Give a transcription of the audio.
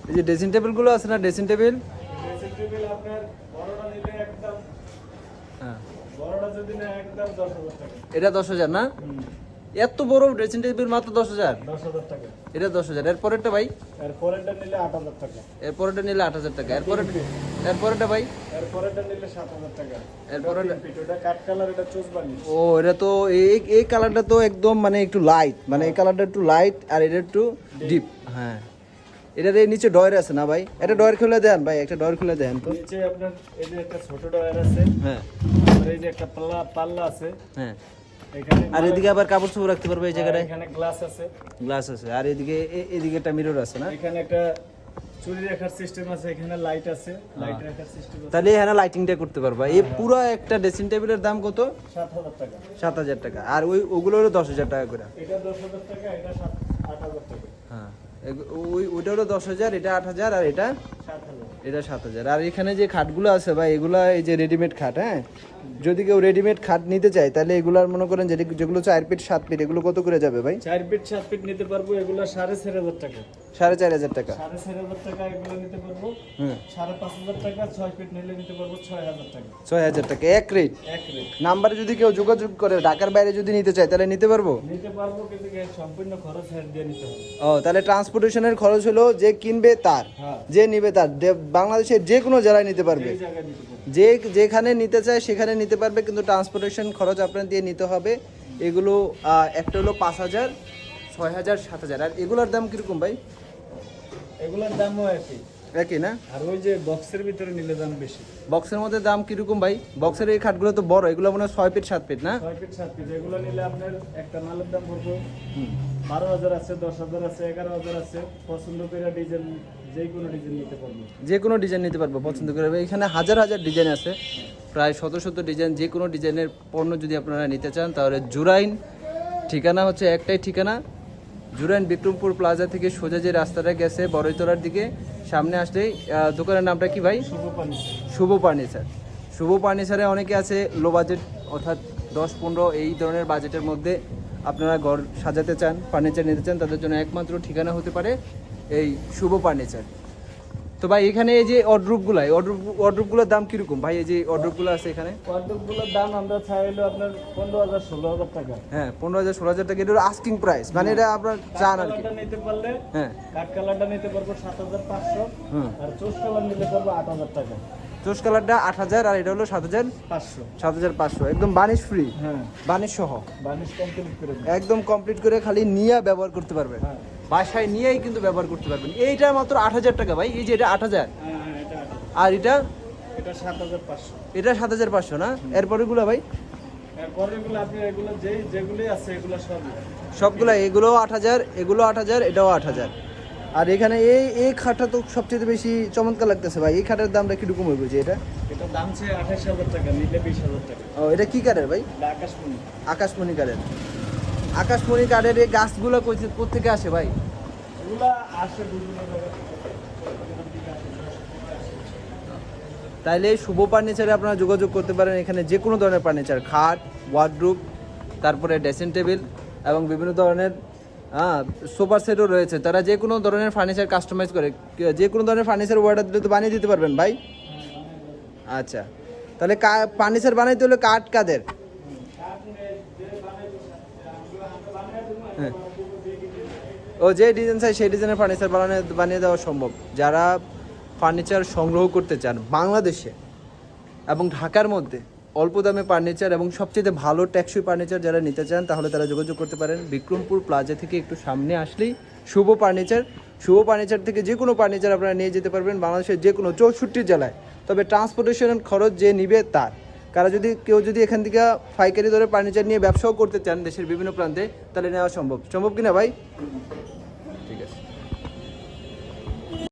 এই যে ড্রেসিং টেবিলগুলো আছে না, ড্রেসিং টেবিল, ড্রেসিং টেবিল আপনার বড়টা নিলে একদম, হ্যাঁ বড়টা যদি না একদম 10,000 টাকা। এটা 10,000 না? এত বড় ড্রেসিং টেবিল মাত্র 10,000? 10,000 টাকা। এটা 10,000। এরপরেরটা ভাই? এরপরেরটা নিলে 8,000 টাকা। এরপরেরটা নিলে 8,000 টাকা। এরপরেরটা ভাই? এরপরেরটা নিলে 7,000 টাকা। এরপরেরটা এটা কাট কালার, এটা চোজ বানিশ। ও এটা তো এই কালারটা তো একদম মানে একটু লাইট, মানে এই কালারটা একটু লাইট আর এটা একটু ডিপ। হ্যাঁ এটার এই নিচে ডয়ার আছে না ভাই? এটা ডয়ার খুলে দেন ভাই, একটা ডয়ার খুলে দেন তো। নিচে আপনার এই যে একটা ছোট ডয়ার আছে, হ্যাঁ আর এই যে একটা পাল্লা আছে হ্যাঁ। এখানে। আর এদিকে আবার কাপড় চোপড় রাখতে পারবে এই জায়গাটায়, এখানে গ্লাস আছে, গ্লাস আছে। আর এদিকে একটা মিরর আছে না? এখানে একটা চুরি রাখার সিস্টেম আছে, এখানে লাইট আছে, লাইট রাখার সিস্টেম আছে। তাহলে এখানে লাইটিংটা করতে পারবা। এই পুরো একটা ড্রেসিং টেবিলের দাম কত? 7,000 টাকা। 7,000 টাকা। আর ওগুলোরও 10,000 টাকা করে। এটা 10,000 টাকা, এটা 8,000 টাকা। হ্যাঁ ওইটারও 10,000, এটা 8,000 আর এটা 7,000। এটা 7,000। আর এখানে যে খাটগুলো আছে ভাই, এগুলা এই যে রেডিমেড খাট। হ্যাঁ যদি কেউ রেডিমেড খাট নিতে চায় তাহলে এগুলার মনে করেন যেগুলো 4 ফিট 7 ফিট এগুলো কত করে যাবে ভাই? 4 ফিট 7 ফিট নিতে পারবো, এগুলো 4,500 টাকা। 4,500 টাকা। 4,500 টাকা এগুলো নিতে পারবো। হুম 5,500 টাকা। 6 ফিট নিলে নিতে পারবো 6,000 টাকা। 6,000 টাকা এক রেট। এক রেট। নাম্বারে যদি কেউ যোগাযোগ করে ঢাকার বাইরে যদি নিতে চায় তাহলে নিতে পারবো? নিতে পারবো, কিন্তু এর সম্পূর্ণ খরচ হেড দিয়ে নিতে হবে। ও তাহলে ট্রান্সপোর্টেশনের খরচ হলো যে কিনবে তার, হ্যাঁ। যে নিবে তার। বাংলাদেশের যে কোনো জেলায় নিতে পারবে, এই জায়গায় নিতে পারবো। যেখানে নিতে চায় সেখানে নিতে পারবে, কিন্তু ট্রান্সপোর্টেশন খরচ আপনার দিয়ে নিতে হবে। এগুলো একটা হলো 5,000, 6,000, 7,000। আর এগুলোর দাম কিরকম ভাই? এগুলোর দামও একই। একই না? আর ওই যে বক্সের ভিতরে নিলে দাম বেশি। বক্সের মধ্যে দাম কিরকম ভাই? বক্সের এই খাটগুলো তো বড়, এগুলো মনে হয় 6 ফিট 7 ফিট না? 6 ফিট 7 ফিট এগুলো নিলে আপনার একটা মালের দাম পড়বে 12,000 আছে, 10,000 আছে, 11,000 আছে। পছন্দ করে ডিজাইন, যে কোনো ডিজাইন নিতে পারবো। যে কোনো ডিজাইন নিতে পারবো পছন্দ করে। এখানে হাজার হাজার ডিজাইন আছে, প্রায় শত ডিজাইন। যে কোনো ডিজাইনের পণ্য যদি আপনারা নিতে চান তাহলে জুরাইন, ঠিকানা হচ্ছে একটাই ঠিকানা, জুরাইন বিক্রমপুর প্লাজা থেকে সোজা যে রাস্তাটা গেছে বড়ইতলার দিকে, সামনে আসলেই দোকানের নামটা কি ভাই? শুভ পানি। শুভ ফার্নিচার। শুভ ফার্নিচারে অনেকে আছে লো বাজেট, অর্থাৎ 10-15 এই ধরনের বাজেটের মধ্যে আপনারা ঘর সাজাতে চান, ফার্নিচার নিতে চান, তাদের জন্য একমাত্র ঠিকানা হতে পারে এই শুভ ফার্নিচার। তো ভাই এখানে এই যে অর্ড্রুপগুলোর দাম কিরকম ভাই? এই যে অর্ড্রুপগুলো আছে এখানে, ওয়ার্ডরোবগুলোর দাম আমরা চাইলে আপনার 15,000 16,000 টাকা। হ্যাঁ 15,000 16,000 টাকা। এটা আস্কিং প্রাইস, মানে এটা আপনার চান আর কি। কালারটা নিতে পারলে, হ্যাঁ কাট কালারটা নিতে পারবো 7,500। হুম আর চোষ কালার নিতে পারবো 8,000 টাকা। চোষ কালারটা 8,000 আর এটা হলো 500। 7,500, একদম বানিশ ফ্রি, হ্যাঁ, বানিশ সহ বানিশ কমপ্লিট করে দিই। একদম কমপ্লিট করে খালি নিয়ে ব্যবহার করতে পারবেন, হ্যাঁ বাসায় নিয়েই কিন্তু ব্যবহার করতে পারবেন। এইটা মাত্র 8,000 টাকা ভাই। এই যে এটা 8,000 হ্যাঁ, এটা 8,000। আর এটা 7,500। এটা 7,500 না? এরপরেগুলো ভাই এরপরে এগুলো আপনি এগুলো যেগুলি আছে এগুলো সবগুলো, এগুলো 8,000, এগুলো 8,000, এটাও 8,000। আর এখানে এই খাটটা তো সবচেয়ে বেশি চমৎকার লাগতেছে ভাই। এই খাটের দামটা কিরকম হইব? যে এটা দাম ছে 28,000 টাকা, নিলে 20,000 টাকা। ও এটা কি কাঠের ভাই? এটা আকাশমণি। আকাশমণি কাঠের। আকাশমণি কাঠের এই গাছগুলো কোথেকে আসে ভাই? এগুলা আসে বিভিন্ন জায়গা থেকে। তাইলে শুভ ফার্নিচারে আপনারা যোগাযোগ করতে পারেন। এখানে যে কোনো ধরনের ফার্নিচার, খাট, ওয়ার্ডরোব, তারপরে ড্রেসিং টেবিল এবং বিভিন্ন ধরনের সোফা সেটও রয়েছে। তারা যে কোনো ধরনের ফার্নিচার কাস্টমাইজ করে, যে কোনো ধরনের ফার্নিচার অর্ডার দিলে তো বানিয়ে দিতে পারবেন ভাই? আচ্ছা, তাহলে ফার্নিচার বানাইতে হলে কাঠ কাদের? হ্যাঁ ও যে ডিজাইন চাই সেই ডিজাইনের ফার্নিচার বানিয়ে দেওয়া সম্ভব। যারা ফার্নিচার সংগ্রহ করতে চান বাংলাদেশে এবং ঢাকার মধ্যে অল্প দামে ফার্নিচার এবং সবচেয়ে ভালো টেকসই ফার্নিচার যারা নিতে চান, তাহলে তারা যোগাযোগ করতে পারেন। বিক্রমপুর প্লাজা থেকে একটু সামনে আসলেই শুভ ফার্নিচার। শুভ ফার্নিচার থেকে যে কোনো ফার্নিচার আপনারা নিয়ে যেতে পারবেন বাংলাদেশের যে কোনো 64 জেলায়। তবে ট্রান্সপোর্টেশনের খরচ যে নিবে তার। কেউ যদি এখান থেকে পাইকারি দরে ফার্নিচার নিয়ে ব্যবসাও করতে চান দেশের বিভিন্ন প্রান্তে, তাহলে নেওয়া সম্ভব কিনা ভাই?